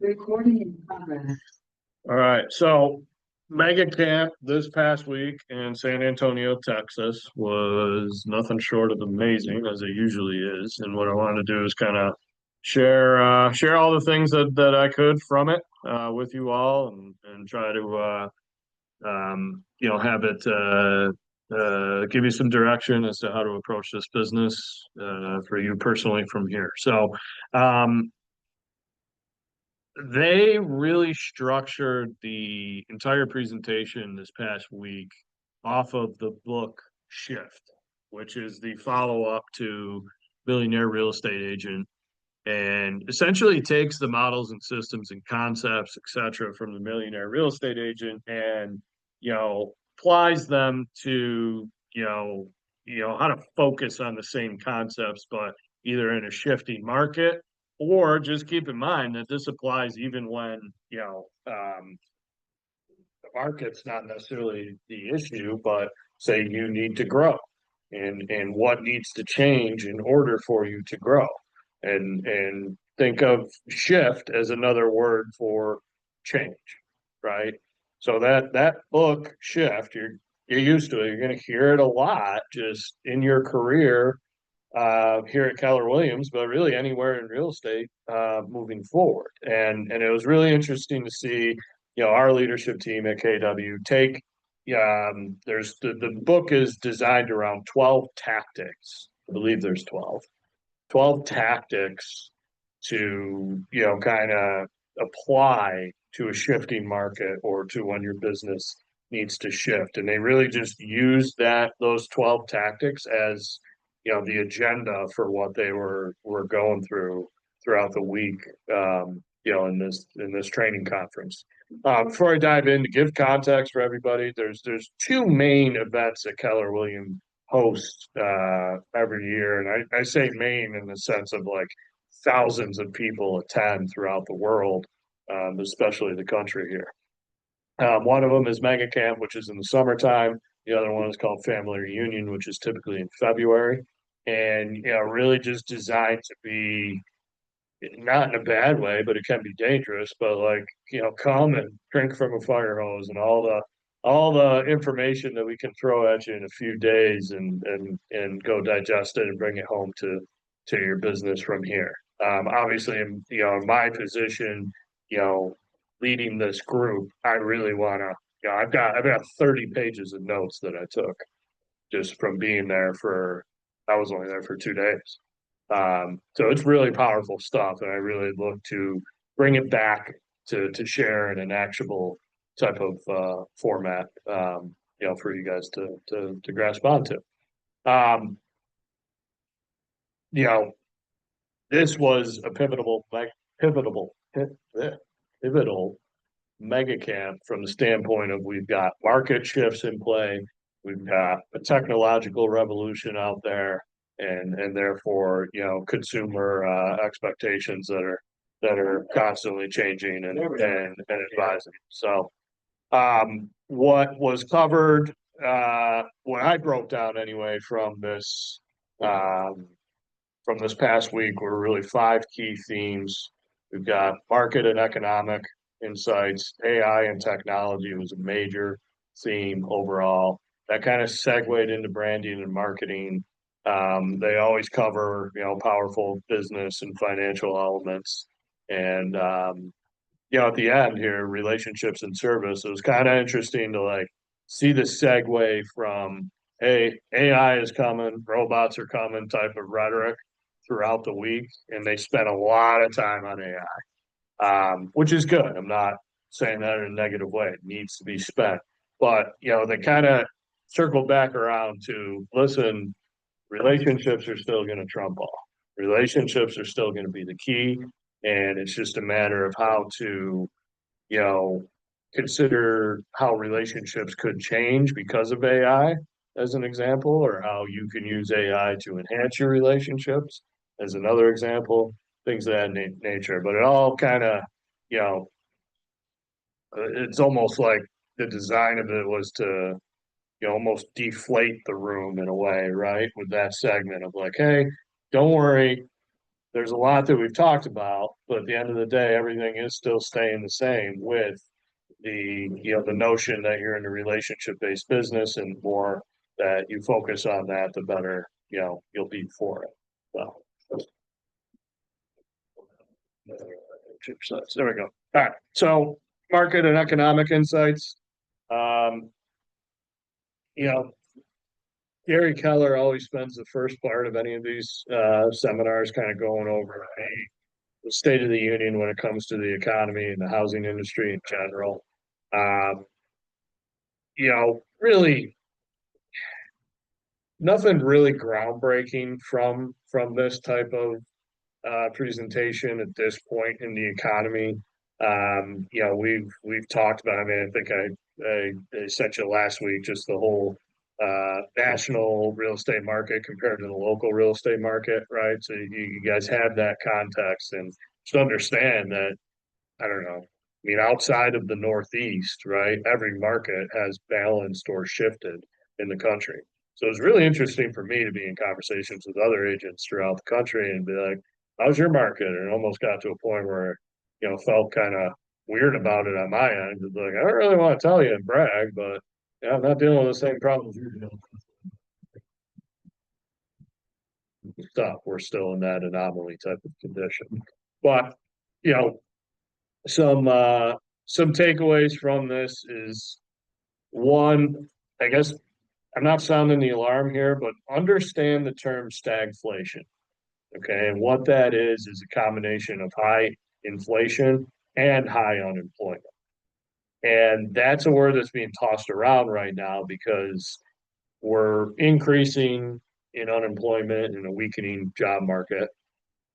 Recording in progress. All right. So Mega Camp this past week in San Antonio, Texas was nothing short of amazing as it usually is. And what I wanted to do is kind of share all the things that I could from it with you all and try to have it give you some direction as to how to approach this business for you personally from here. So um, they really structured the entire presentation this past week off of the book Shift, which is the follow-up to Millionaire Real Estate Agent, and essentially takes the models and systems and concepts, et cetera, from the Millionaire Real Estate Agent and, applies them to, how to focus on the same concepts, but either in a shifting market or just keep in mind that this applies even when, the market's not necessarily the issue, but say you need to grow and what needs to change in order for you to grow. And think of shift as another word for change, right? So that book Shift, you're used to it. You're going to hear it a lot just in your career here at Keller Williams, but really anywhere in real estate moving forward. And it was really interesting to see, our leadership team at KW take. There's the book is designed around 12 tactics. I believe there's 12 tactics to kind of apply to a shifting market or to when your business needs to shift. And they really just use those 12 tactics as the agenda for what they were going throughout the week, in this training conference. Before I dive in, to give context for everybody, there's two main events that Keller Williams hosts every year, and I say main in the sense of like thousands of people attend throughout the world, especially the country here. One of them is Mega Camp, which is in the summertime. The other one is called Family Reunion, which is typically in February. And, really just designed to be not in a bad way, but it can be dangerous. But like, come and drink from a fire hose and all the information that we can throw at you in a few days and go digest it and bring it home to your business from here. Obviously, in my position, you know, leading this group, I really want to. I've got 30 pages of notes that I took just from being there for. I was only there for 2 days, so it's really powerful stuff, and I really look to bring it back to share in an actionable type of format, for you guys to grasp onto. Um, you know, this was a pivotal, pivotal mega camp from the standpoint of we've got market shifts in play, we've got a technological revolution out there, and therefore consumer expectations that are constantly changing and advising. So what was covered, what I broke down anyway um, from this past week were really five key themes. We've got market and economic insights, AI and technology was a major theme overall. That kind of segued into branding and marketing. They always cover, powerful business and financial elements. And, at the end here, relationships and service, it was kind of interesting to like see the segue from, hey, AI is coming, robots are coming type of rhetoric throughout the week. And they spent a lot of time on AI, which is good. I'm not saying that in a negative way. It needs to be spent. But, they kind of circle back around to listen, relationships are still going to trump all. Relationships are still going to be the key. And it's just a matter of how to, you know, consider how relationships could change because of AI, as an example, or how you can use AI to enhance your relationships, as another example, things of that nature. But it all kind of, you know, it's almost like the design of it was to, almost deflate the room in a way, right? With that segment of like, hey, don't worry, there's a lot that we've talked about, but at the end of the day, everything is still staying the same with the notion that you're in a relationship-based business and more that you focus on that, the better, you'll be for it. So there we go. All right. So market and economic insights. Um, you know, Gary Keller always spends the first part of any of these seminars kind of going over the state of the union when it comes to the economy and the housing industry in general. Um, really nothing really groundbreaking from this type of presentation at this point in the economy. We've talked about. I mean, I think I sent you last week just the whole national real estate market compared to the local real estate market, right? So you guys have that context and just understand that I don't know. I mean, outside of the Northeast, right? Every market has balanced or shifted in the country. So it's really interesting for me to be in conversations with other agents throughout the country and be like, how's your market? And it almost got to a point where, felt kind of weird about it on my end. It's like, I don't really want to tell you and brag, but I'm not dealing with the same problems you're dealing with. Stuff. We're still in that anomaly type of condition. But, you know, some some takeaways from this is one, I guess I'm not sounding the alarm here, but understand the term stagflation. Okay. And what that is a combination of high inflation and high unemployment. And that's a word that's being tossed around right now because we're increasing in unemployment and a weakening job market,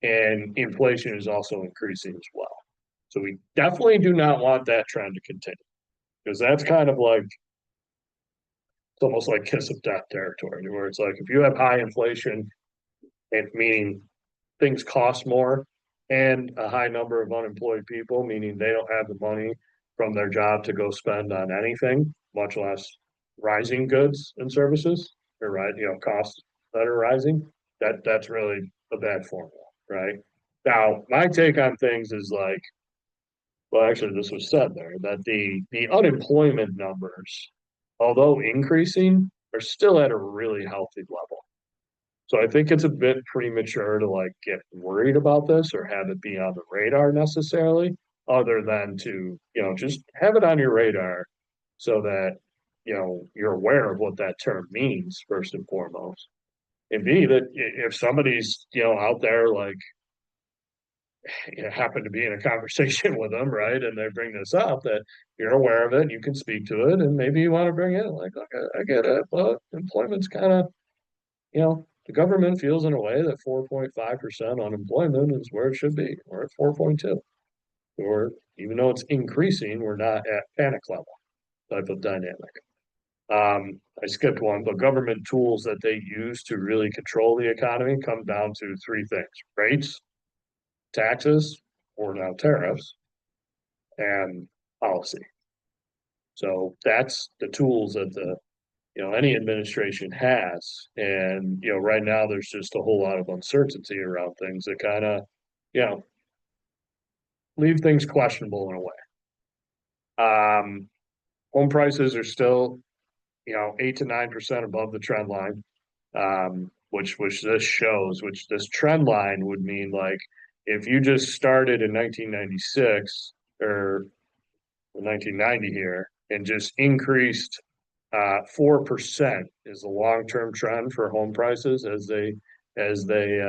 and inflation is also increasing as well. So we definitely do not want that trend to continue because that's kind of like it's almost like kiss of death territory, where it's like if you have high inflation, and meaning things cost more, and a high number of unemployed people, meaning they don't have the money from their job to go spend on anything, much less rising goods and services, or right, costs that are rising. That's really a bad formula, right? Now, my take on things is like, well, actually, this was said there that the unemployment numbers, although increasing, are still at a really healthy level. So I think it's a bit premature to like get worried about this or have it be on the radar necessarily, other than to, just have it on your radar so that, you're aware of what that term means first and foremost. And B, that if somebody's, out there like happen to be in a conversation with them, right? And they bring this up that you're aware of it and you can speak to it and maybe you want to bring it like, okay, I get it, but employment's kind of, the government feels in a way that 4.5% unemployment is where it should be. We're at 4.2. Or even though it's increasing, we're not at panic level type of dynamic. I skipped one, but government tools that they use to really control the economy come down to three things: rates, taxes, or now tariffs, and policy. So that's the tools that any administration has. And, right now there's just a whole lot of uncertainty around things that kind of, you know, leave things questionable in a way. Home prices are still, 8 to 9% above the trend line, which this shows, which this trend line would mean like if you just started in 1996 or 1990 here and just increased 4% is the long-term trend for home prices as they as they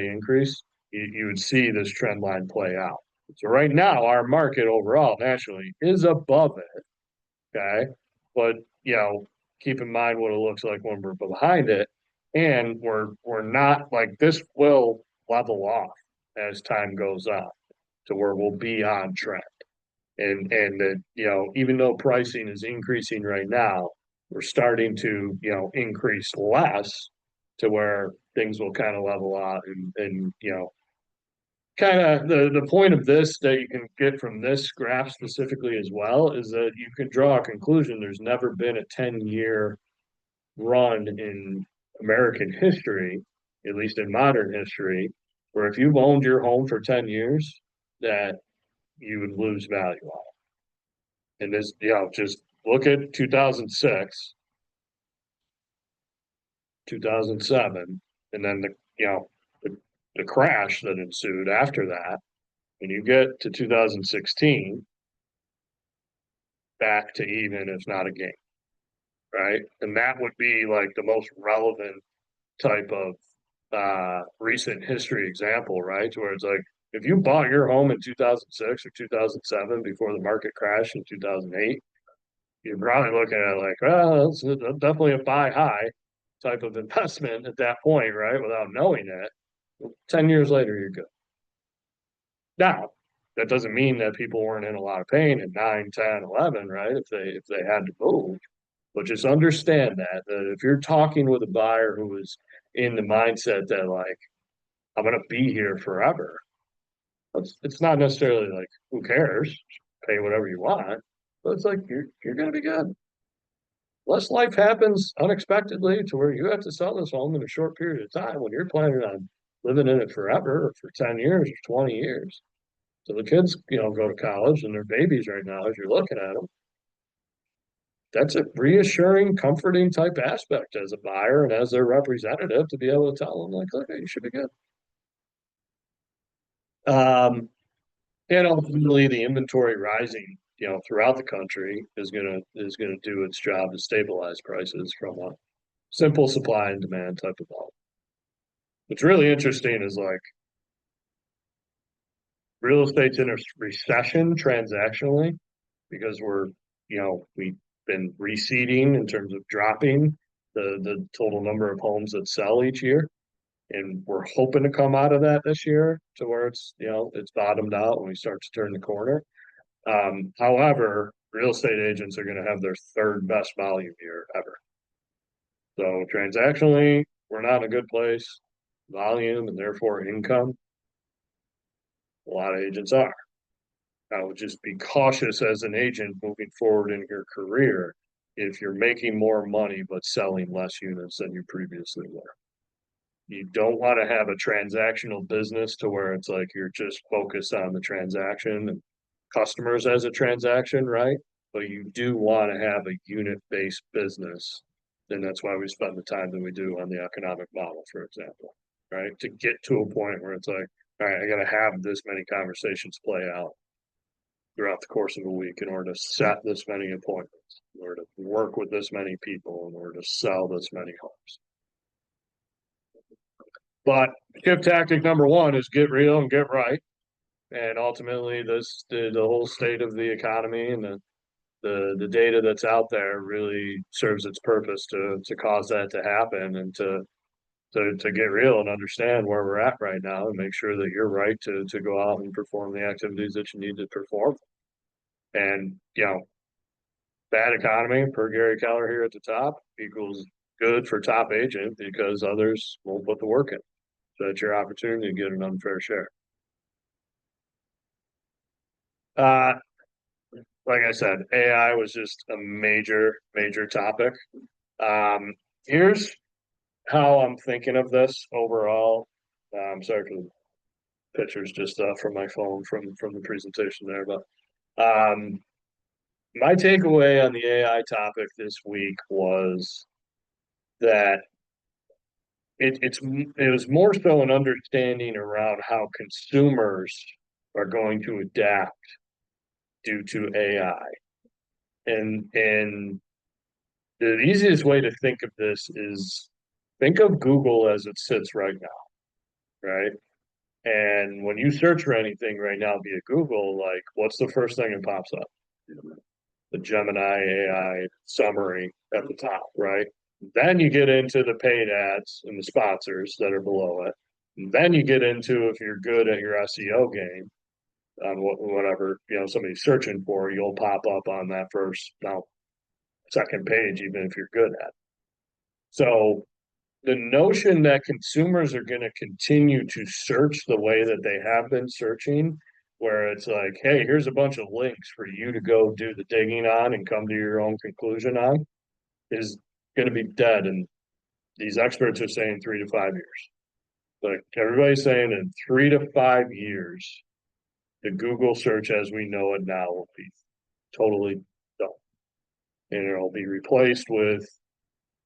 increase, you would see this trend line play out. So right now, our market overall nationally is above it. Okay, but keep in mind what it looks like when we're behind it, and we're not like this will level off as time goes on to where we'll be on trend. And that even though pricing is increasing right now, we're starting to increase less to where things will kind of level out and kind of the point of this that you can get from this graph specifically as well is that you can draw a conclusion. There's never been a 10-year run in American history at least in modern history, where if you've owned your home for 10 years, that you would lose value on it. And this, just look at 2006, 2007, and then the, the crash that ensued after that. When you get to 2016, back to even, if not a gain, right? And that would be like the most relevant type of recent history example, right? Where it's like if you bought your home in 2006 or 2007 before the market crashed in 2008, you're probably looking at like, well, it's definitely a buy high type of investment at that point, right? Without knowing it. 10 years later, you're good. Now, that doesn't mean that people weren't in a lot of pain in 9, 10, 11, right? If they had to move. But just understand that if you're talking with a buyer who is in the mindset that like I'm gonna be here forever, it's not necessarily like who cares, pay whatever you want, but it's like you're gonna be good. Unless life happens unexpectedly to where you have to sell this home in a short period of time when you're planning on living in it forever or for 10 years or 20 years. So the kids, go to college and they're babies right now as you're looking at them. That's a reassuring, comforting type aspect as a buyer and as their representative to be able to tell them like, okay, you should be good. Um, and ultimately the inventory rising, throughout the country is gonna do its job to stabilize prices from a simple supply and demand type of model. What's really interesting is like real estate's in a recession transactionally because we've been receding in terms of dropping the total number of homes that sell each year. And we're hoping to come out of that this year to where it's bottomed out and we start to turn the corner. However, real estate agents are going to have their third best volume year ever. So transactionally, we're not in a good place. Volume and therefore income, a lot of agents are. I would just be cautious as an agent moving forward in your career if you're making more money but selling less units than you previously were. You don't want to have a transactional business to where it's like you're just focused on the transaction and customers as a transaction, right? But you do want to have a unit-based business. And that's why we spend the time that we do on the economic model, for example, right? To get to a point where it's like, all right, I got to have this many conversations play out throughout the course of a week in order to set this many appointments, in order to work with this many people, in order to sell this many homes. But shift tactic number one is get real and get right. And ultimately, the whole state of the economy and the data that's out there really serves its purpose to cause that to happen and to get real and understand where we're at right now and make sure that you're right to go out and perform the activities that you need to perform. And bad economy per Gary Keller here at the top equals good for top agent because others won't put the work in. So it's your opportunity to get an unfair share. Uh, like I said, AI was just a major, major topic. Here's how I'm thinking of this overall. Sorry for the pictures just from my phone from the presentation there, but my takeaway on the AI topic this week was that it was more so an understanding around how consumers are going to adapt due to AI. And the easiest way to think of this is think of Google as it sits right now, right? And when you search for anything right now via Google, like what's the first thing that pops up? The Gemini AI summary at the top, right? Then you get into the paid ads and the sponsors that are below it. And then you get into if you're good at your SEO game on whatever somebody's searching for, you'll pop up on that first second page, even if you're good at it. So the notion that consumers are going to continue to search the way that they have been searching, where it's like, hey, here's a bunch of links for you to go do the digging on and come to your own conclusion on, is going to be dead. And these experts are saying 3 to 5 years. Like everybody's saying in 3 to 5 years, the Google search as we know it now will be totally done. And it'll be replaced with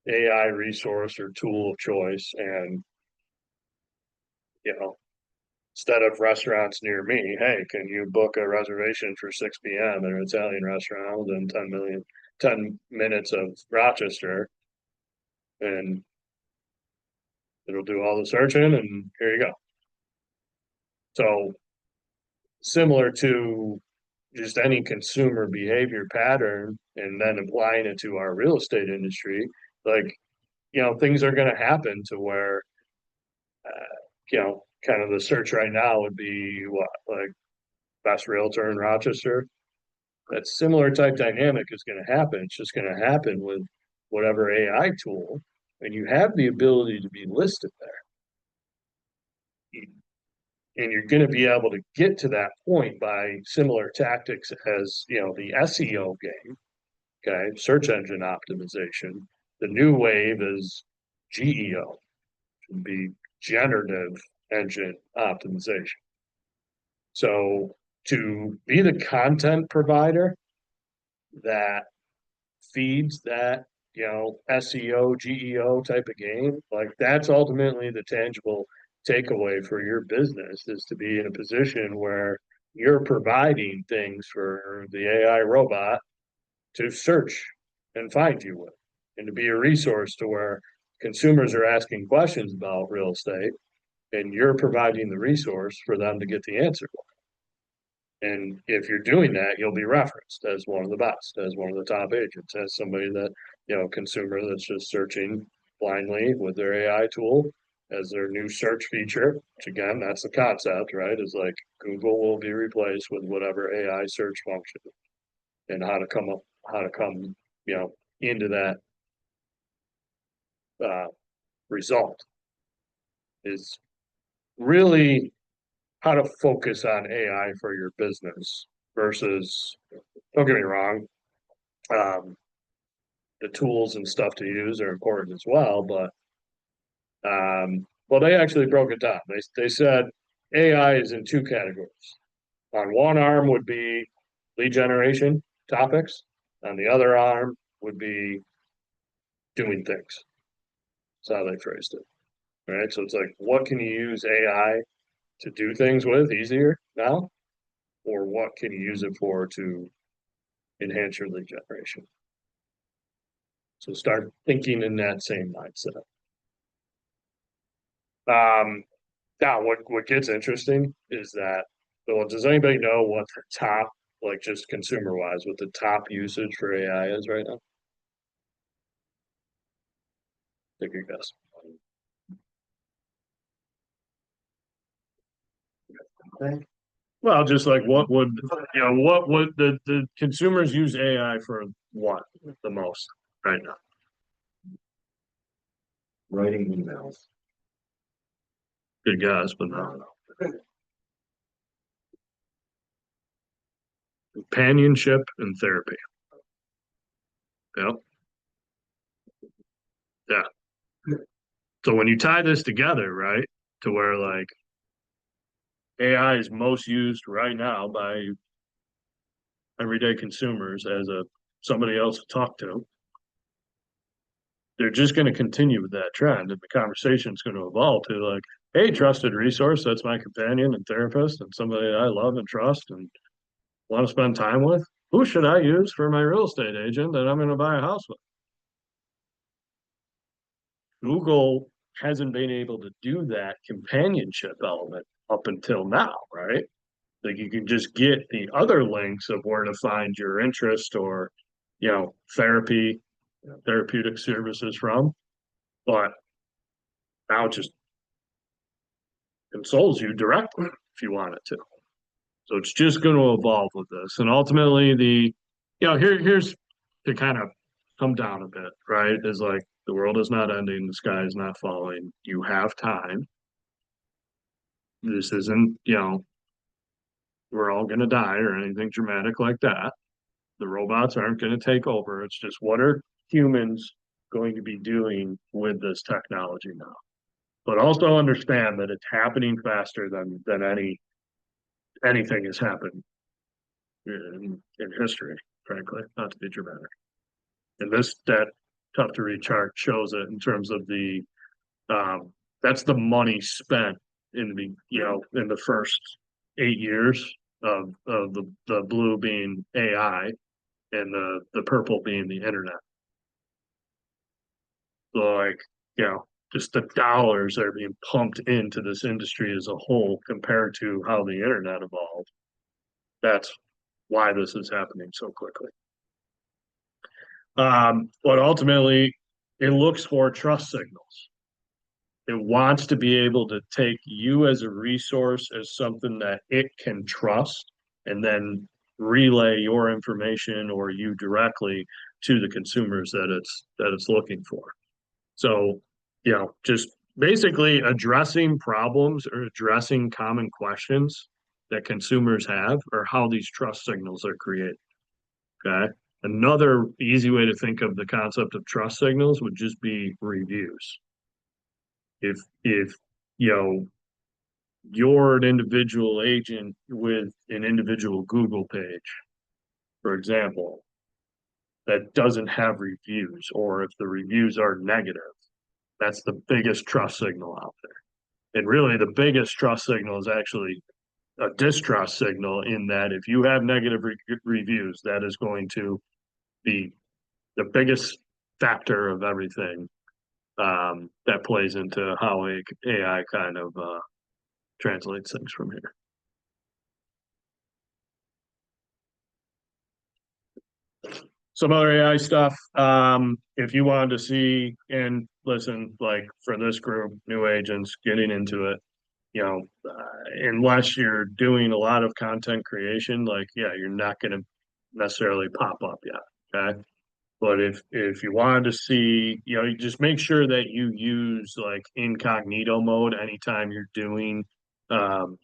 AI resource or tool of choice. And, you know, instead of restaurants near me, hey, can you book a reservation for 6 p.m. at an Italian restaurant within 10 minutes of Rochester? And it'll do all the searching and here you go. So similar to just any consumer behavior pattern and then applying it to our real estate industry, like, things are going to happen to where, kind of the search right now would be what, like best realtor in Rochester. That similar type dynamic is going to happen. It's just going to happen with whatever AI tool, and you have the ability to be listed there. And you're going to be able to get to that point by similar tactics as, the SEO game, okay, search engine optimization. The new wave is GEO, would be generative engine optimization. So to be the content provider that feeds that, SEO, GEO type of game, like that's ultimately the tangible takeaway for your business, is to be in a position where you're providing things for the AI robot to search and find you with, and to be a resource to where consumers are asking questions about real estate and you're providing the resource for them to get the answer. And if you're doing that, you'll be referenced as one of the best, as one of the top agents, as somebody that, consumer that's just searching blindly with their AI tool as their new search feature, which again, that's the concept, right? Is like Google will be replaced with whatever AI search function, and how to come, into that result is really how to focus on AI for your business versus, don't get me wrong, the tools and stuff to use are important as well, but well, they actually broke it down. They said AI is in two categories. On one arm would be lead generation topics, on the other arm would be doing things. That's how they phrased it. Right. So it's like, what can you use AI to do things with easier now? Or what can you use it for to enhance your lead generation? So start thinking in that same mindset. Now what gets interesting is that, well, does anybody know what the top, like just consumer wise, what the top usage for AI is right now? Take a guess. Well, just like what would the consumers use AI for what the most right now? Writing emails. Good guess, but no. Companionship and therapy. Yep. Yeah. So when you tie this together, right, to where like AI is most used right now by everyday consumers as a somebody else to talk to, they're just going to continue with that trend, and the conversation is going to evolve to like, hey, trusted resource, that's my companion and therapist and somebody I love and trust and want to spend time with. Who should I use for my real estate agent that I'm going to buy a house with? Google hasn't been able to do that companionship element up until now, right? Like you can just get the other links of where to find your interest or, therapeutic services from, but now it just consoles you directly if you want it to. So it's just going to evolve with this. And ultimately here's to kind of come down a bit, right? Is like the world is not ending, the sky is not falling. You have time. This isn't, we're all going to die or anything dramatic like that. The robots aren't going to take over. It's just what are humans going to be doing with this technology now? but also understand that it's happening faster than anything has happened in history, frankly, not to be dramatic. And that tough to read chart shows it in terms of um, that's the money spent in the first 8 years of the blue being AI and the purple being the internet. So like, just the dollars that are being pumped into this industry as a whole compared to how the internet evolved. That's why this is happening so quickly. But ultimately, it looks for trust signals. It wants to be able to take you as a resource as something that it can trust and then relay your information or you directly to the consumers that it's looking for. So, just basically addressing problems or addressing common questions that consumers have or how these trust signals are created. Okay. Another easy way to think of the concept of trust signals would just be reviews. If you know you're an individual agent with an individual Google page, for example, that doesn't have reviews, or if the reviews are negative, that's the biggest trust signal out there. And really, the biggest trust signal is actually a distrust signal in that if you have negative reviews, that is going to be the biggest factor of everything that plays into how AI kind of translates things from here. Some other AI stuff. If you wanted to see and listen, like for this group, new agents getting into it, unless you're doing a lot of content creation, like, yeah, you're not going to necessarily pop up yet. Okay. But if you wanted to see, you just make sure that you use like incognito mode anytime you're doing um,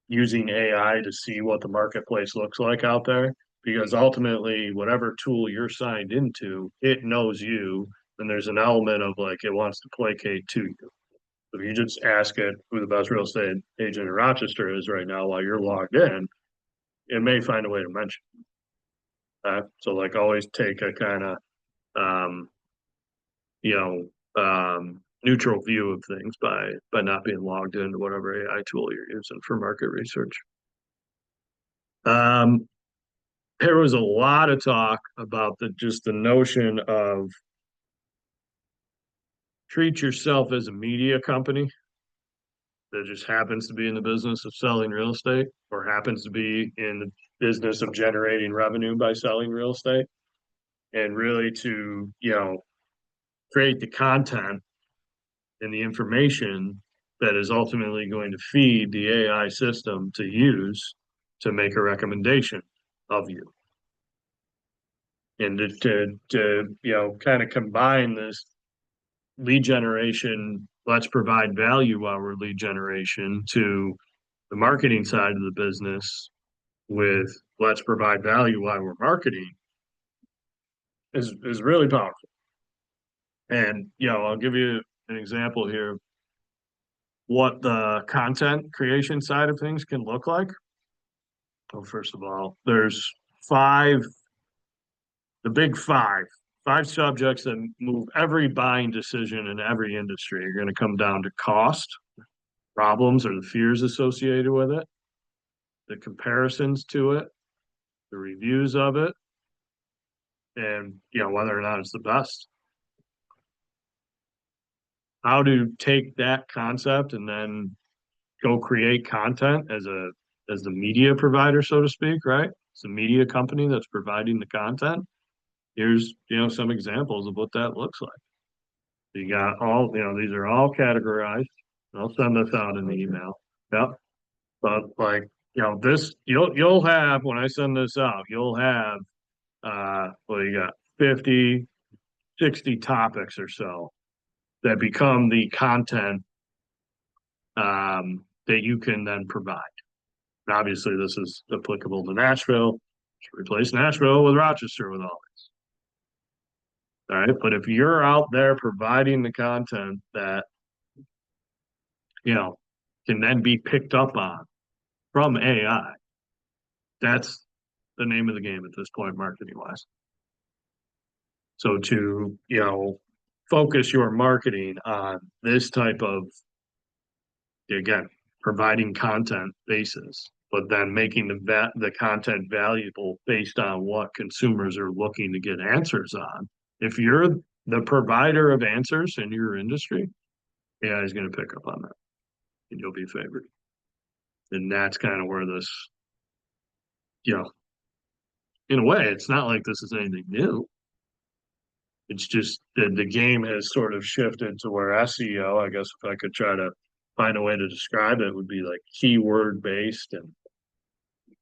using AI to see what the marketplace looks like out there. Because ultimately, whatever tool you're signed into, it knows you, and there's an element of like it wants to placate to you. If you just ask it who the best real estate agent in Rochester is right now while you're logged in, it may find a way to mention. So like always take a kind of um, you neutral view of things by not being logged into whatever AI tool you're using for market research. Um, there was a lot of talk about the notion of treat yourself as a media company that just happens to be in the business of selling real estate or happens to be in the business of generating revenue by selling real estate, and really to create the content and the information that is ultimately going to feed the AI system to use to make a recommendation of you. And to kind of combine this lead generation, let's provide value our lead generation to the marketing side of the business with let's provide value while we're marketing is really powerful. And I'll give you an example here what the content creation side of things can look like. Well, first of all, there's the big five subjects that move every buying decision in every industry are going to come down to cost, problems or the fears associated with it, the comparisons to it, the reviews of it, and whether or not it's the best. How to take that concept and then go create content as the media provider, so to speak, right? It's a media company that's providing the content. Here's some examples of what that looks like. You got all these are all categorized. I'll send this out in the email. Yep. But like this you'll have when I send this out, you'll have you got 50, 60 topics or so that become the content that you can then provide. And obviously, this is applicable to Nashville. Replace Nashville with Rochester with all this. All right. But if you're out there providing the content that can then be picked up on from AI. That's the name of the game at this point, marketing wise. So to, focus your marketing on this type of, again, providing content basis, but then making the content valuable based on what consumers are looking to get answers on. If you're the provider of answers in your industry, AI is going to pick up on that and you'll be favored. And that's kind of where this, in a way, it's not like this is anything new. It's just that the game has sort of shifted to where SEO, I guess if I could try to find a way to describe it, would be like keyword based and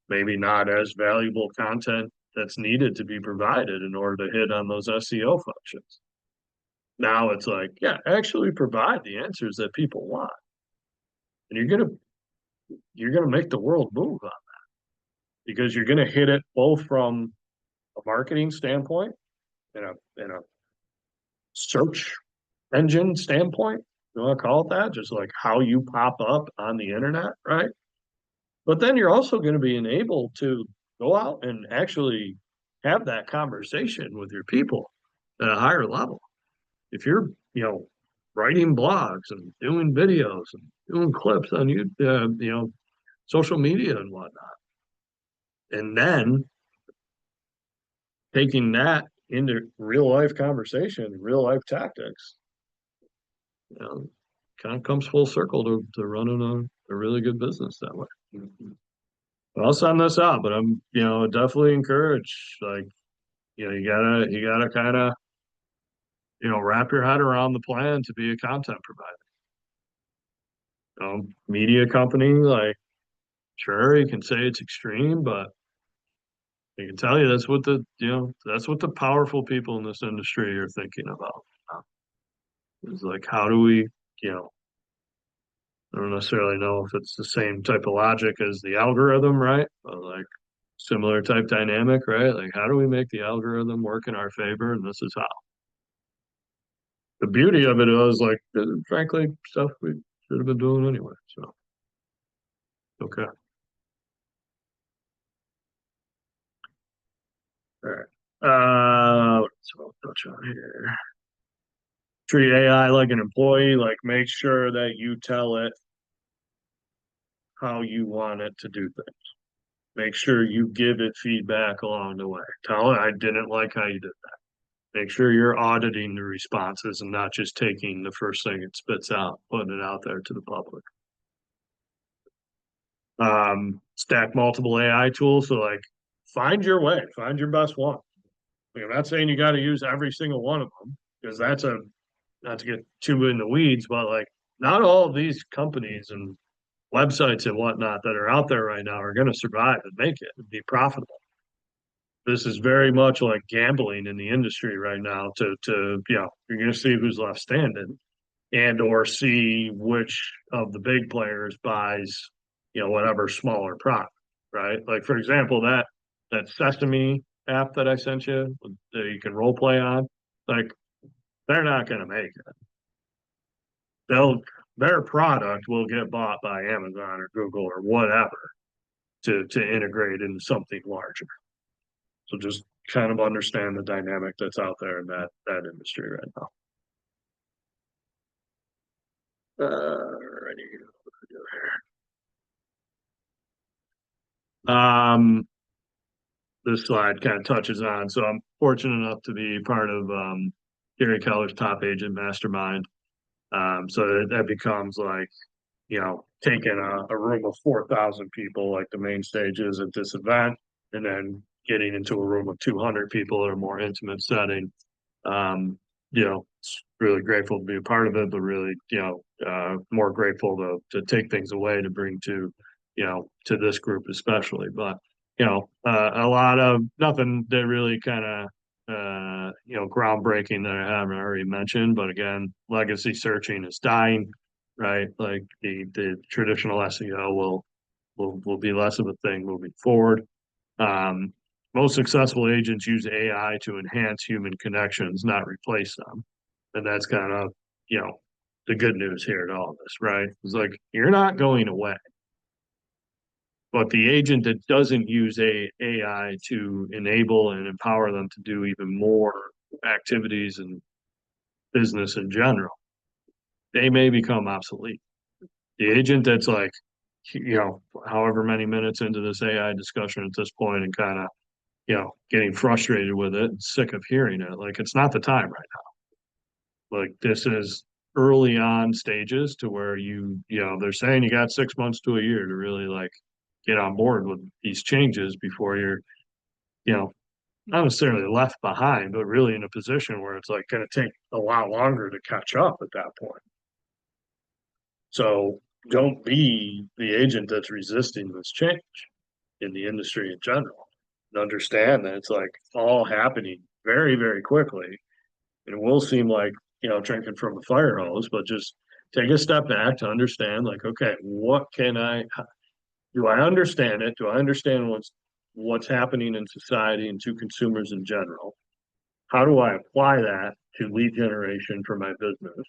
maybe not as valuable content that's needed to be provided in order to hit on those SEO functions. Now it's like, yeah, actually provide the answers that people want. And you're gonna make the world move on that because you're gonna hit it both from a marketing standpoint and a search engine standpoint. You want to call it that? Just like how you pop up on the internet, right? But then you're also going to be enabled to go out and actually have that conversation with your people at a higher level. If you're, writing blogs and doing videos and doing clips on social media and whatnot, and then taking that into real life conversation, real life tactics, kind of comes full circle to running a really good business that way. I'll send this out, but I'm, definitely encourage like, you gotta kind of, wrap your head around the plan to be a content provider. Media company, like, sure, you can say it's extreme, but I can tell you that's what the powerful people in this industry are thinking about. It's like, how do we, I don't necessarily know if it's the same type of logic as the algorithm, right? But like similar type dynamic, right? Like, how do we make the algorithm work in our favor? And this is how. The beauty of it is, like, frankly, stuff we should have been doing anyway. So, okay. All right. So I'll touch on here. Treat AI like an employee, like make sure that you tell it how you want it to do things. Make sure you give it feedback along the way. Tell it I didn't like how you did that. Make sure you're auditing the responses and not just taking the first thing it spits out, putting it out there to the public. Stack multiple AI tools. So like find your way, find your best one. Like, I'm not saying you got to use every single one of them because that's not to get too in the weeds, but like not all of these companies and websites and whatnot that are out there right now are going to survive and make it and be profitable. This is very much like gambling in the industry right now you're going to see who's left standing and or see which of the big players buys, whatever smaller product, right? Like for example, that Sesame app that I sent you that you can role play on, like they're not going to make it. Their product will get bought by Amazon or Google or whatever to integrate into something larger. So just kind of understand the dynamic that's out there in that industry right now. Alrighty. This slide kind of touches on. So I'm fortunate enough to be part of Gary Keller's Top Agent Mastermind. So that becomes like, taking a room of 4,000 people, like the main stages at this event, and then getting into a room of 200 people in a more intimate setting. Really grateful to be a part of it, but really, more grateful to take things away to bring to this group especially. But, a lot of nothing that really kind of, groundbreaking that I haven't already mentioned. But again, legacy searching is dying, right? Like the traditional SEO will be less of a thing moving forward. Most successful agents use AI to enhance human connections, not replace them. And that's kind of, the good news here to all this, right? It's like you're not going away, but the agent that doesn't use AI to enable and empower them to do even more activities and business in general, they may become obsolete. The agent that's like, however many minutes into this AI discussion at this point and kind of, getting frustrated with it and sick of hearing it, like it's not the time right now. Like this is early on stages to where they're saying you got 6 months to a year to really like get on board with these changes before you're, you know, not necessarily left behind, but really in a position where it's like going to take a lot longer to catch up at that point. So don't be the agent that's resisting this change in the industry in general. And understand that it's like all happening very, very quickly. And it will seem like, drinking from a fire hose, but just take a step back to understand, like, okay, do I understand it? Do I understand what's happening in society and to consumers in general? How do I apply that to lead generation for my business?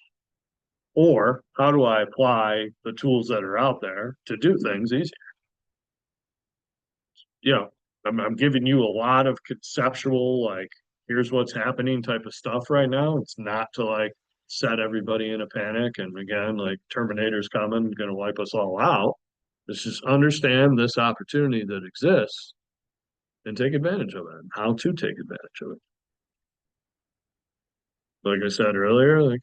Or how do I apply the tools that are out there to do things easier? I'm giving you a lot of conceptual, like, here's what's happening type of stuff right now. It's not to like set everybody in a panic. And again, like Terminator's coming, going to wipe us all out. Let's just understand this opportunity that exists and take advantage of it and how to take advantage of it. Like I said earlier, like,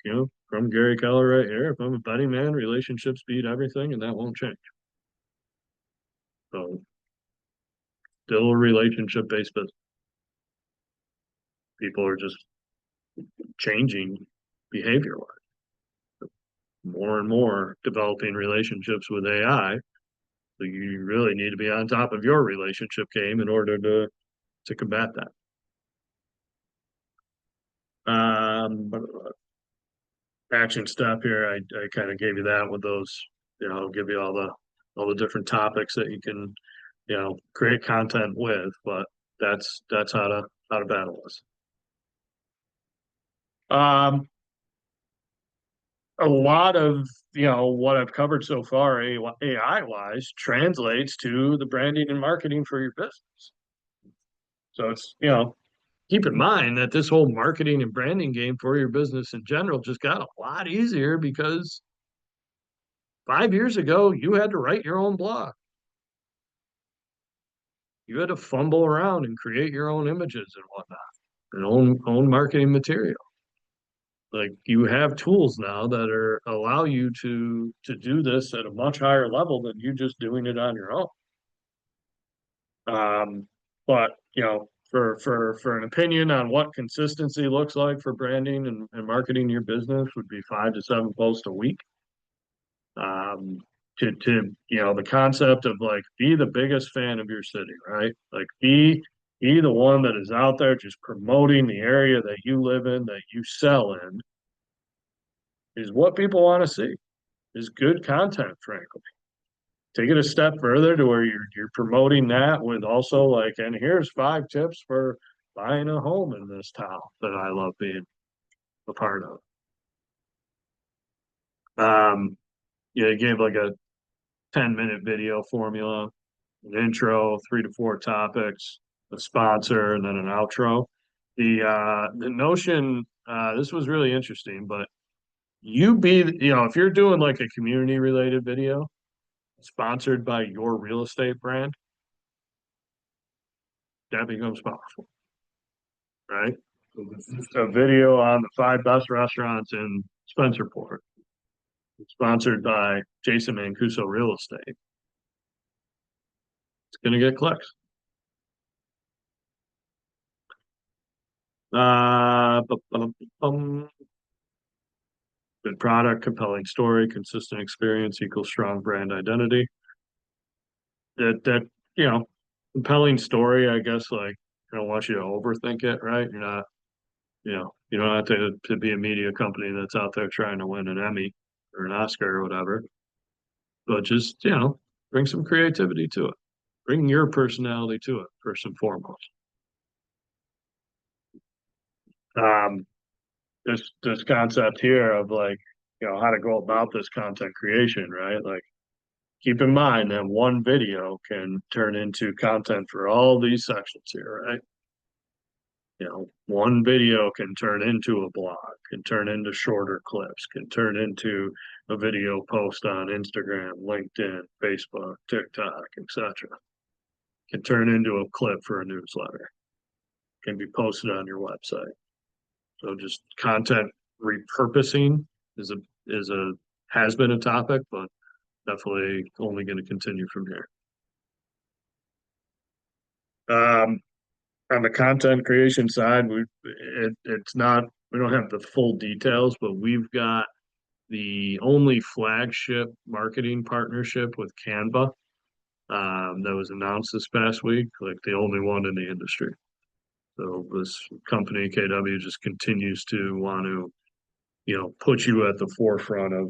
from Gary Keller right here, if I'm a betting man, relationships beat everything and that won't change. So still a relationship based business. People are just changing behavior wise. More and more developing relationships with AI. So you really need to be on top of your relationship game in order to combat that. Action step here, I kind of gave you that with those, I'll give you all the different topics that you can, create content with, but that's how to battle this. A lot of what I've covered so far AI wise translates to the branding and marketing for your business. So it's keep in mind that this whole marketing and branding game for your business in general just got a lot easier because 5 years ago you had to write your own blog. You had to fumble around and create your own images and whatnot, and own marketing material. Like you have tools now that allow you to do this at a much higher level than you just doing it on your own. But for an opinion on what consistency looks like for branding and marketing your business would be 5 to 7 posts a week. To the concept of like be the biggest fan of your city, right? Like be the one that is out there just promoting the area that you live in, that you sell in, is what people want to see, is good content, frankly. Take it a step further to where you're promoting that with also like, and here's 5 tips for buying a home in this town that I love being a part of. You gave like a 10-minute video formula, an intro, 3 to 4 topics, a sponsor, and then an outro. The notion, this was really interesting, but if you're doing like a community related video sponsored by your real estate brand, that becomes powerful, right? A video on the 5 best restaurants in Spencerport, sponsored by Jason Mancuso Real Estate. It's going to get clicks. Good product, compelling story, consistent experience equals strong brand identity. That compelling story, I guess, like I don't want you to overthink it, right? You're not, you don't have to be a media company that's out there trying to win an Emmy or an Oscar or whatever. But just, bring some creativity to it. Bring your personality to it, first and foremost. This concept here of like, how to go about this content creation, right? Like, keep in mind that one video can turn into content for all these sections here, right? One video can turn into a blog, can turn into shorter clips, can turn into a video post on Instagram, LinkedIn, Facebook, TikTok, etc. Can turn into a clip for a newsletter, can be posted on your website. So just content repurposing is a is a has been a topic, but definitely only going to continue from here. Um, on the content creation side, it's not, we don't have the full details, but we've got the only flagship marketing partnership with Canva that was announced this past week, like the only one in the industry. So this company, KW, just continues to want to, put you at the forefront of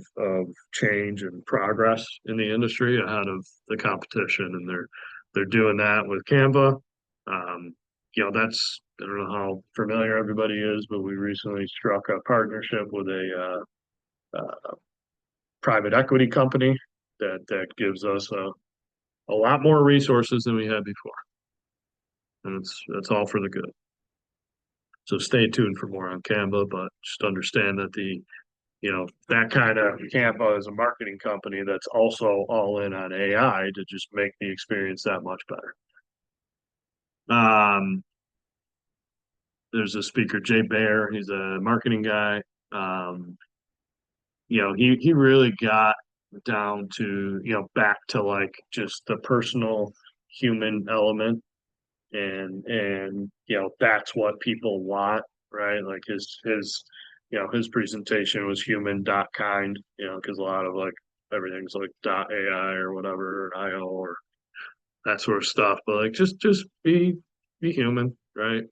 change and progress in the industry ahead of the competition. And they're doing that with Canva. Um, that's, I don't know how familiar everybody is, but we recently struck a partnership with a private equity company that gives us a lot more resources than we had before. And that's all for the good. So stay tuned for more on Canva, but just understand that that kind of Canva is a marketing company that's also all in on AI to just make the experience that much better. There's a speaker, Jay Baer. He's a marketing guy. Um, he really got down to, back to like just the personal human element, and that's what people want, right? Like his presentation was human.kind, because a lot of like everything's like .ai or whatever, or IO or that sort of stuff. But like just be human, right?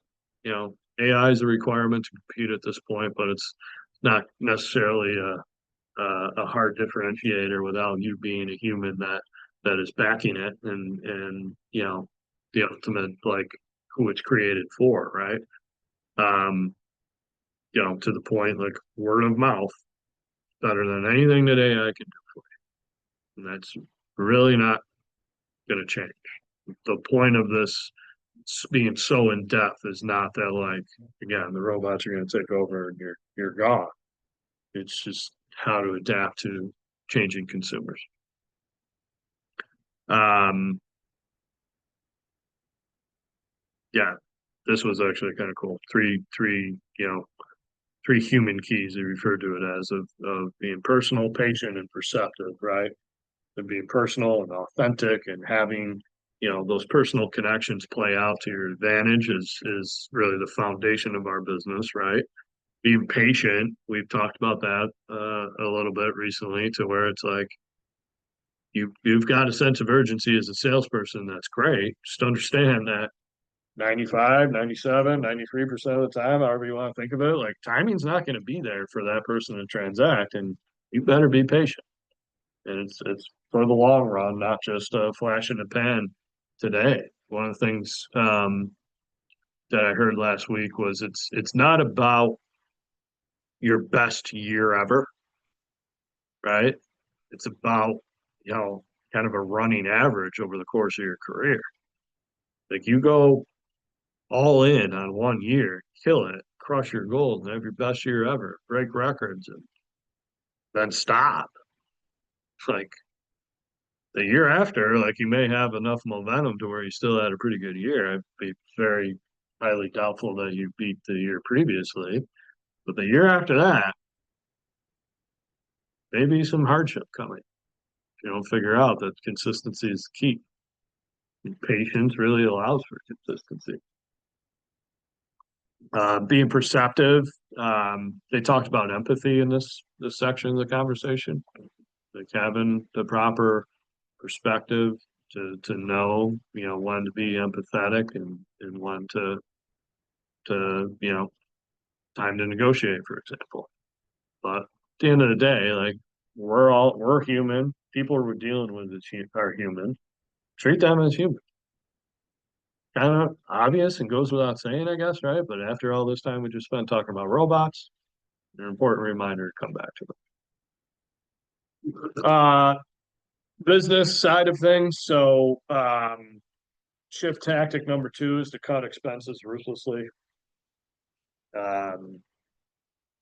AI is a requirement to compete at this point, but it's not necessarily a hard differentiator without you being a human that is backing it, and the ultimate, like, who it's created for, right? Um, to the point, like, word of mouth better than anything that AI can do for you. And that's really not going to change. The point of this being so in depth is not that, like, again, the robots are going to take over and you're gone. It's just how to adapt to changing consumers. Um, yeah, this was actually kind of cool. Three human keys, he referred to it as, of being personal, patient, and perceptive, right? And being personal and authentic, and having, those personal connections play out to your advantage is really the foundation of our business, right? Being patient, we've talked about that a little bit recently, to where it's like you've got a sense of urgency as a salesperson. That's great. Just understand that 95, 97, 93% of the time, however you want to think of it, like, timing's not going to be there for that person to transact, and you better be patient. And it's for the long run, not just a flash in the pan today. One of the things that I heard last week was it's not about your best year ever, right? It's about, kind of a running average over the course of your career. Like, you go all in on one year, kill it, crush your goals, and have your best year ever, break records, and then stop. Like, the year after, like, you may have enough momentum to where you still had a pretty good year. I'd be very highly doubtful that you beat the year previously. But the year after that, maybe some hardship coming. You don't figure out that consistency is key. And patience really allows for consistency. Being perceptive. They talked about empathy in this section of the conversation. Like, having the proper perspective to know, when to be empathetic, and when to time to negotiate, for example. But at the end of the day, like, we're human. People we're dealing with are human. Treat them as human. Kind of obvious and goes without saying, I guess, right? But after all this time we just spent talking about robots, an important reminder to come back to them. Uh, business side of things. So, shift tactic number two is to cut expenses ruthlessly. Um,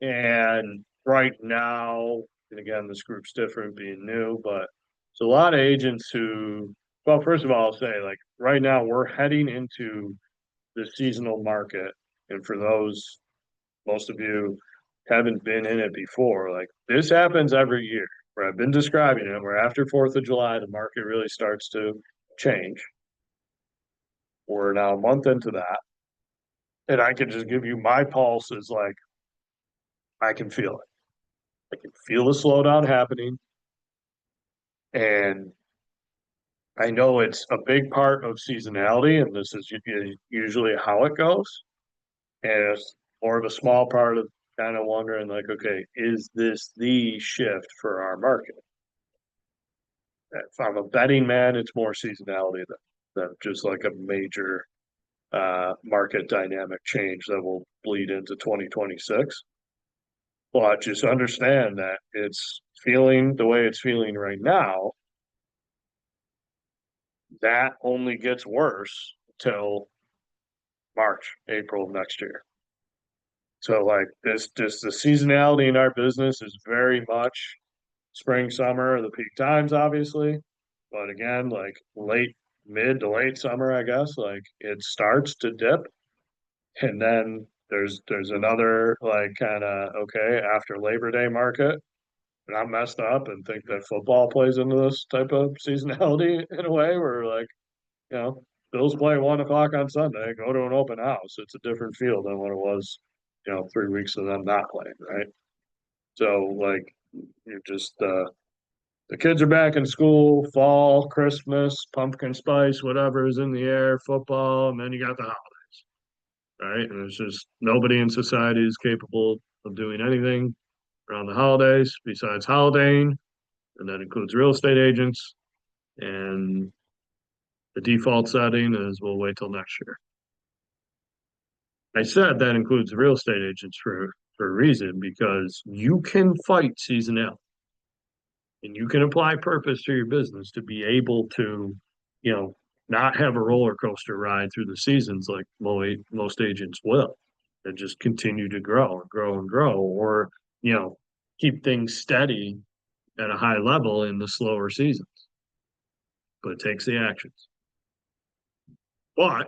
and right now, and again, this group's different being new, but it's a lot of agents who, well, first of all, I'll say like right now we're heading into the seasonal market. And for those, most of you haven't been in it before, like this happens every year where I've been describing it, where after 4th of July, the market really starts to change. We're now a month into that. And I can just give you my pulse is like, I can feel it. I can feel the slowdown happening. And I know it's a big part of seasonality, and this is usually how it goes. And it's more of a small part of kind of wondering, like, okay, is this the shift for our market? If I'm a betting man, it's more seasonality than just like a major market dynamic change that will bleed into 2026. But just understand that it's feeling the way it's feeling right now, that only gets worse till March, April of next year. So like this, just the seasonality in our business is very much spring, summer, the peak times, obviously. But again, like mid to late summer, I guess, like it starts to dip. And then there's another like kind of okay after Labor Day market. And I'm messed up and think that football plays into this type of seasonality in a way where like, you know, Bills play 1 o'clock on Sunday, go to an open house. It's a different feel than what it was, 3 weeks of them not playing, right? So like you're just the kids are back in school, fall, Christmas, pumpkin spice, whatever is in the air, football, and then you got the holidays, right? And it's just nobody in society is capable of doing anything around the holidays besides holidaying, and that includes real estate agents. And the default setting is we'll wait till next year. I said that includes real estate agents for a reason because you can fight seasonality and you can apply purpose to your business to be able to, you know, not have a roller coaster ride through the seasons like most agents will, and just continue to grow and grow and grow, or keep things steady at a high level in the slower seasons. But it takes the actions. But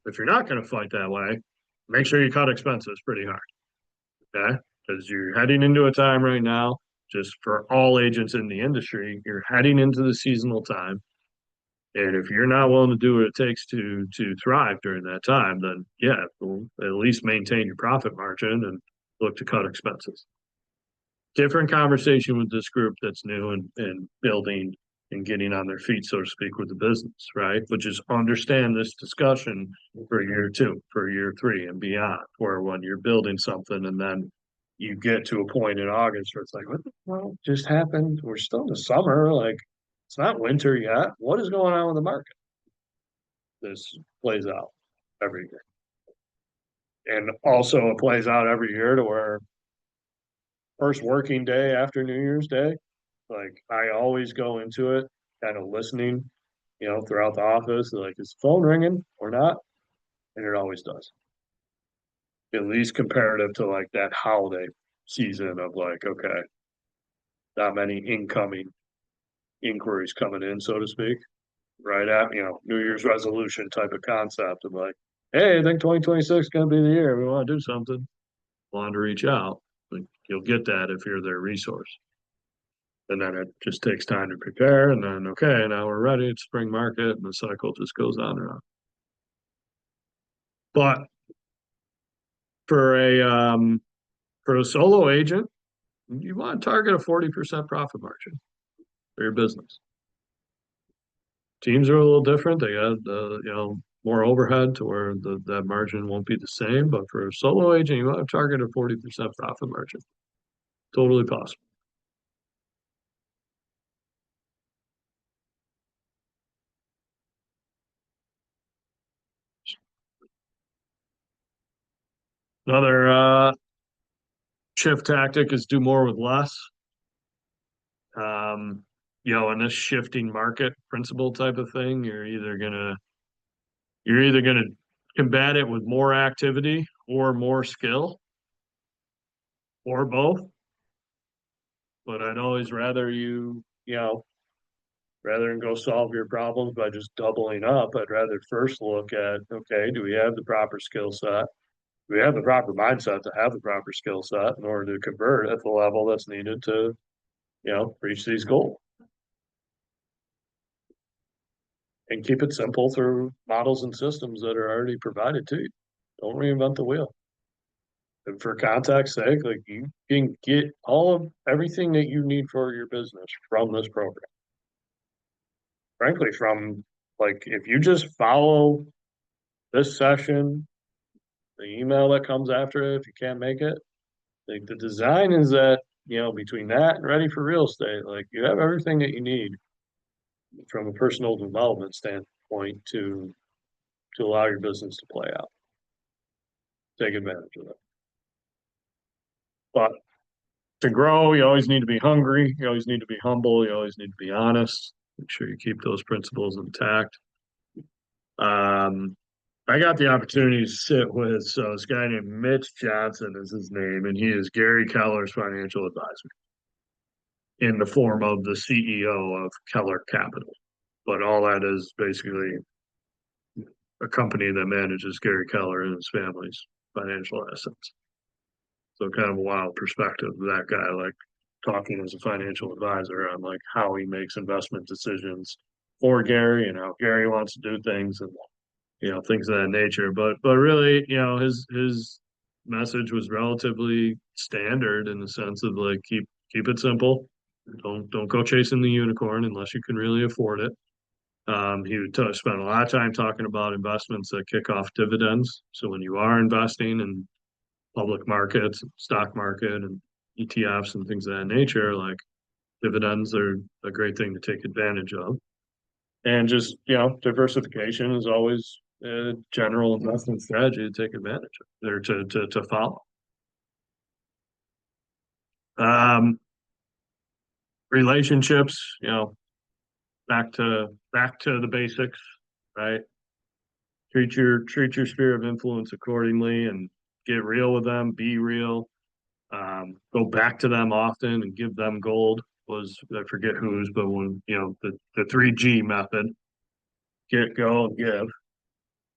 if you're not going to fight that way, make sure you cut expenses pretty hard. Okay, because you're heading into a time right now. Just for all agents in the industry, you're heading into the seasonal time. And if you're not willing to do what it takes to thrive during that time, then yeah, well, at least maintain your profit margin and look to cut expenses. Different conversation with this group that's new and building and getting on their feet, so to speak, with the business, right? But just understand this discussion for year two, for year three, and beyond, where when you're building something and then you get to a point in August where it's like, what the hell just happened? We're still in the summer, like it's not winter yet. What is going on with the market? This plays out every year. And also it plays out every year to where first working day after New Year's Day, like I always go into it kind of listening, throughout the office, like is the phone ringing or not? And it always does. At least comparative to like that holiday season of like, okay, not many incoming inquiries coming in, so to speak, right at, New Year's resolution type of concept of like, hey, I think 2026 is going to be the year we want to do something. Want to reach out. Like, you'll get that if you're their resource. And then it just takes time to prepare. And then, okay, now we're ready. It's spring market, and the cycle just goes on and on. But for a solo agent, you want to target a 40% profit margin for your business. Teams are a little different. They got more overhead to where that margin won't be the same. But for a solo agent, you want to target a 40% profit margin. Totally possible. Another shift tactic is do more with less. In this shifting market principle type of thing, you're either gonna combat it with more activity or more skill or both. But I'd always rather rather than go solve your problems by just doubling up, I'd rather first look at, okay, do we have the proper skill set? Do we have the proper mindset to have the proper skill set in order to convert at the level that's needed to, reach these goals? And keep it simple through models and systems that are already provided to you. Don't reinvent the wheel. And for context sake, like you can get all of everything that you need for your business from this program. Frankly, from like if you just follow this session, the email that comes after it, if you can't make it, like the design is that, between that and ready for real estate, like you have everything that you need from a personal development standpoint to allow your business to play out. Take advantage of it. But to grow, you always need to be hungry. You always need to be humble. You always need to be honest. Make sure you keep those principles intact. I got the opportunity to sit with this guy named Mitch Johnson is his name, and he is Gary Keller's financial advisor in the form of the CEO of Keller Capital. But all that is basically a company that manages Gary Keller and his family's financial assets. So kind of a wild perspective of that guy, like talking as a financial advisor on like how he makes investment decisions for Gary and how Gary wants to do things and things of that nature. But really, his message was relatively standard in the sense of like keep it simple. Don't go chasing the unicorn unless you can really afford it. He would spend a lot of time talking about investments that kick off dividends. So when you are investing in public markets, stock market, and ETFs and things of that nature, like dividends are a great thing to take advantage of. And just, diversification is always a general investment strategy to take advantage of or to follow. Relationships, back to the basics, right? Treat your sphere of influence accordingly and get real with them, be real. Go back to them often and give them gold was I forget whose, but when the 3G method, get, go, and give.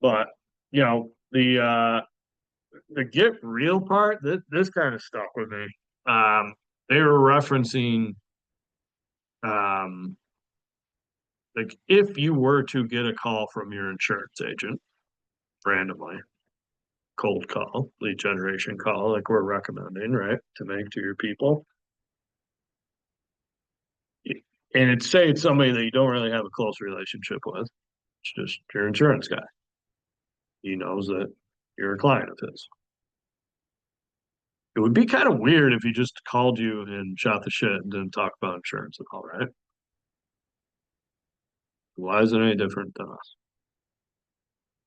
But the get real part, this kind of stuck with me. They were referencing like if you were to get a call from your insurance agent randomly, cold call, lead generation call, like we're recommending, right, to make to your people. And it's somebody that you don't really have a close relationship with. It's just your insurance guy. He knows that you're a client of his. It would be kind of weird if he just called you and shot the shit and didn't talk about insurance at all, right? Why is it any different than us?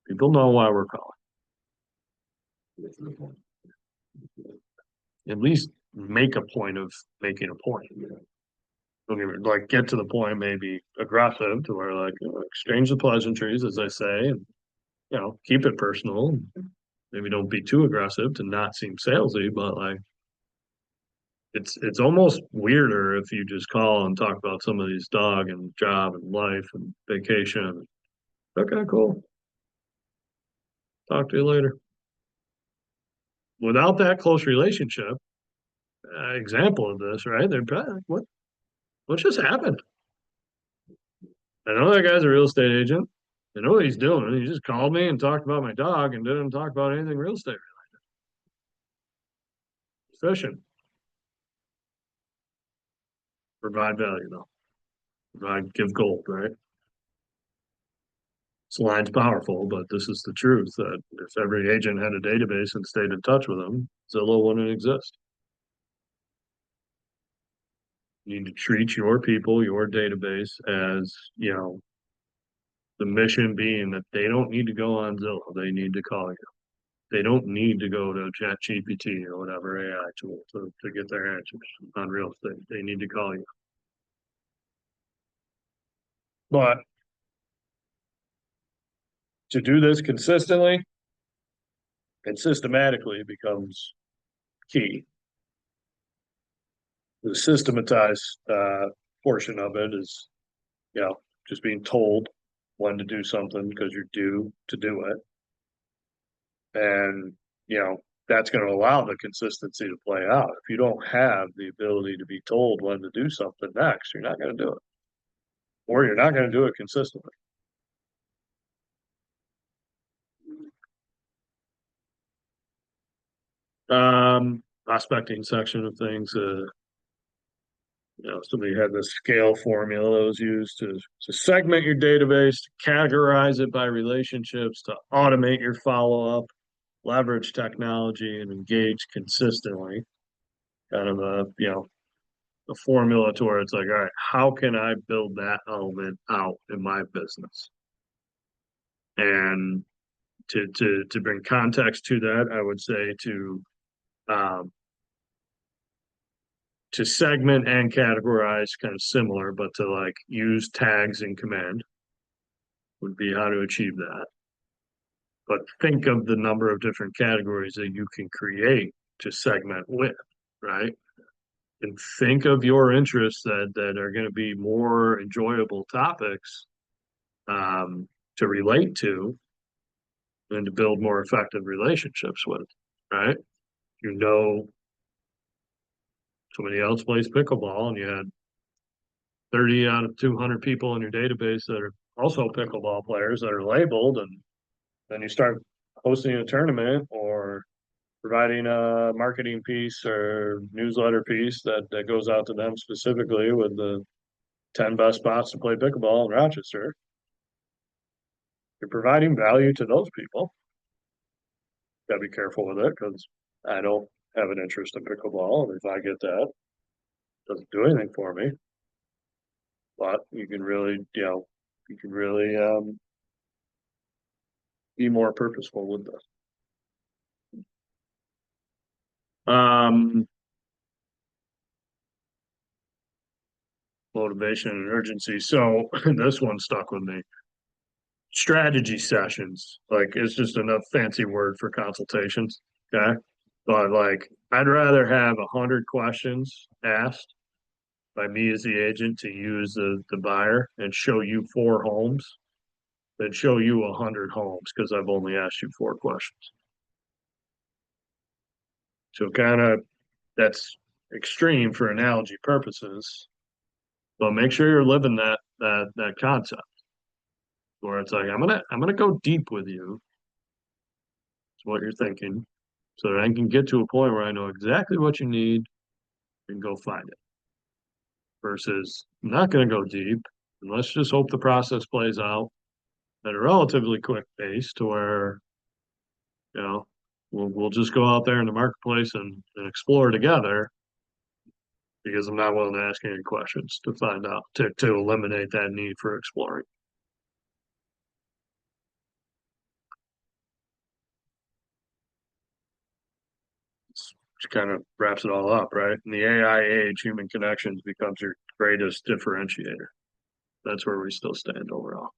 People know why we're calling. At least make a point of making a point. Don't even like get to the point, maybe aggressive to where like exchange the pleasantries, as I say, and keep it personal. Maybe don't be too aggressive to not seem salesy, but like it's almost weirder if you just call and talk about somebody's dog and job and life and vacation. Okay, cool. Talk to you later. Without that close relationship, example of this, right? They're probably like, what just happened? I know that guy's a real estate agent. I know what he's doing. He just called me and talked about my dog and didn't talk about anything real estate related. Fishing. Provide value though. Provide, give gold, right? This line's powerful, but this is the truth that if every agent had a database and stayed in touch with them, Zillow wouldn't exist. You need to treat your people, your database as, the mission being that they don't need to go on Zillow. They need to call you. They don't need to go to ChatGPT or whatever AI tool to get their answers on real estate. They need to call you. But to do this consistently and systematically becomes key. The systematized portion of it is, just being told when to do something because you're due to do it. And, that's going to allow the consistency to play out. If you don't have the ability to be told when to do something next, you're not going to do it, or you're not going to do it consistently. Prospecting section of things, somebody had the scale formula that was used to segment your database, to categorize it by relationships, to automate your follow-up, leverage technology, and engage consistently. Kind of a formula to where it's like, all right, how can I build that element out in my business? And to bring context to that, I would say um, to segment and categorize kind of similar, but to like use tags in command would be how to achieve that. But think of the number of different categories that you can create to segment with, right? And think of your interests that are going to be more enjoyable topics to relate to and to build more effective relationships with, right? You know, somebody else plays pickleball and you had 30 out of 200 people in your database that are also pickleball players that are labeled, and then you start hosting a tournament or providing a marketing piece or newsletter piece that goes out to them specifically with the 10 best spots to play pickleball in Rochester. You're providing value to those people. Got to be careful with it because I don't have an interest in pickleball. And if I get that, it doesn't do anything for me. But you can really, be more purposeful with this. Motivation and urgency. So this one stuck with me. Strategy sessions, like it's just enough fancy word for consultations. Okay. But like I'd rather have 100 questions asked by me as the agent to use the buyer and show you 4 homes than show you 100 homes because I've only asked you 4 questions. So kind of that's extreme for analogy purposes, but make sure you're living that concept where it's like I'm gonna go deep with you. It's what you're thinking, so that I can get to a point where I know exactly what you need and go find it. Versus I'm not gonna go deep and let's just hope the process plays out at a relatively quick pace to where you know we'll just go out there in the marketplace and explore together because I'm not willing to ask any questions to find out to eliminate that need for exploring. Which kind of wraps it all up, right? In the AI age, human connections becomes your greatest differentiator. That's where we still stand overall.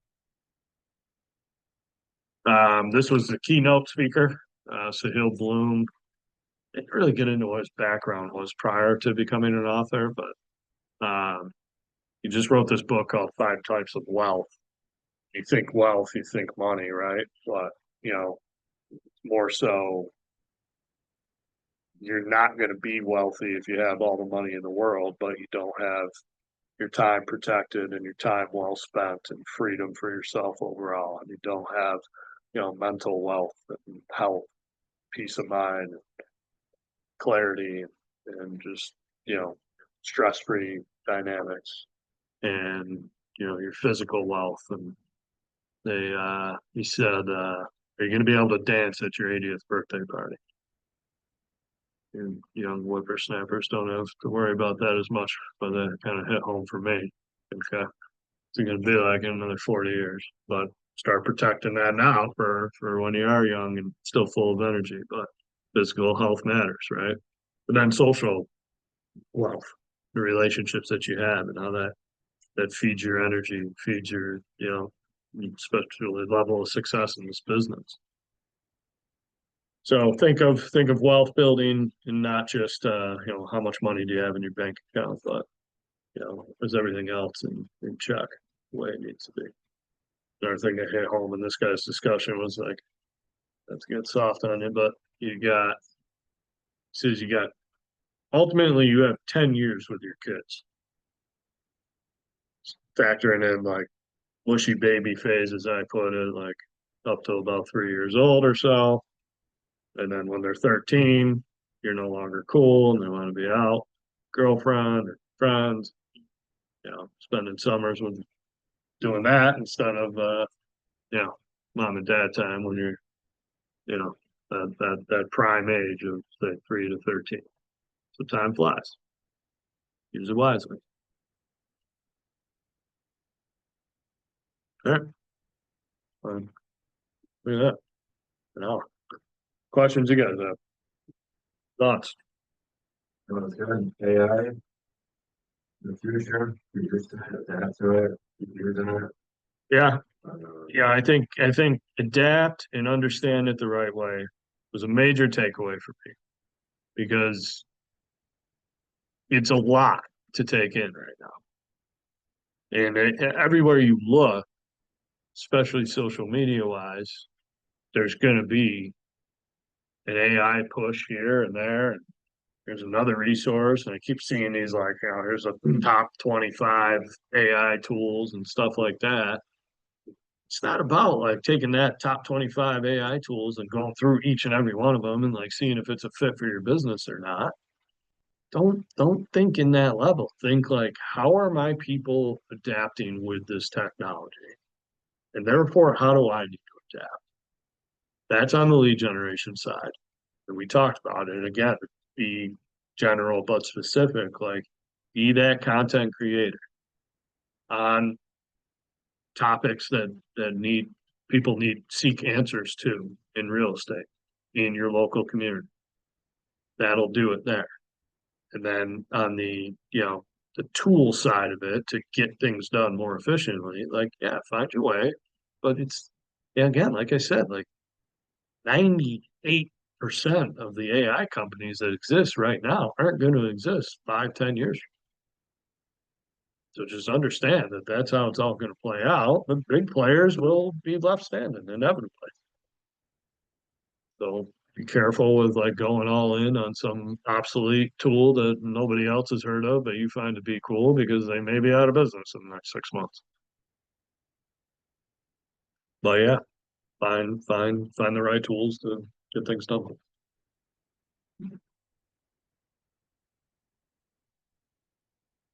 This was the keynote speaker, Sahil Bloom. I didn't really get into what his background was prior to becoming an author, but he just wrote this book called Five Types of Wealth. You think wealth, you think money, right? But more so, you're not going to be wealthy if you have all the money in the world, but you don't have your time protected and your time well spent and freedom for yourself overall. And you don't have, mental wealth and health, peace of mind, clarity, and just, stress-free dynamics and, your physical wealth. And he said, are you going to be able to dance at your 80th birthday party? And young whippersnappers don't have to worry about that as much, but that kind of hit home for me. Okay. It's going to be like in another 40 years, but start protecting that now for when you are young and still full of energy. But physical health matters, right? But then social wealth, the relationships that you have and how that that feeds your energy, feeds your, especially level of success in this business. So think of wealth building and not just how much money do you have in your bank account, but is everything else in check the way it needs to be. Another thing that hit home in this guy's discussion was like, that's get soft on you, but you got says you got ultimately you have 10 years with your kids, factoring in like mushy baby phase, as I put it, like up to about 3 years old or so. And then when they're 13, you're no longer cool and they want to be out, girlfriend or friends, spending summers with doing that instead of mom and dad time when you're, that prime age of say 3 to 13. So time flies. Use it wisely. All right. Look at that. An hour. Questions you guys have? Thoughts? It's good. AI in the future, we used to adapt to it, keep using it. Yeah. Uh, Yeah, I think adapt and understand it the right way was a major takeaway for me because it's a lot to take in right now. And everywhere you look, especially social media wise, there's going to be an AI push here and there. And there's another resource. And I keep seeing these like, here's a top 25 AI tools and stuff like that. It's not about like taking that top 25 AI tools and going through each and every one of them and like seeing if it's a fit for your business or not. Don't think in that level. Think like, how are my people adapting with this technology? And therefore, how do I need to adapt? That's on the lead generation side. And we talked about it again, be general but specific, like be that content creator on topics that need people need seek answers to in real estate in your local community. That'll do it there. And then on the tool side of it to get things done more efficiently, like yeah, find your way. But it's yeah, again, like I said, like 98% of the AI companies that exist right now aren't going to exist 5, 10 years. So just understand that that's how it's all going to play out. The big players will be left standing inevitably. So be careful with like going all in on some obsolete tool that nobody else has heard of, but you find to be cool because they may be out of business in the next 6 months. But yeah, find the right tools to get things done.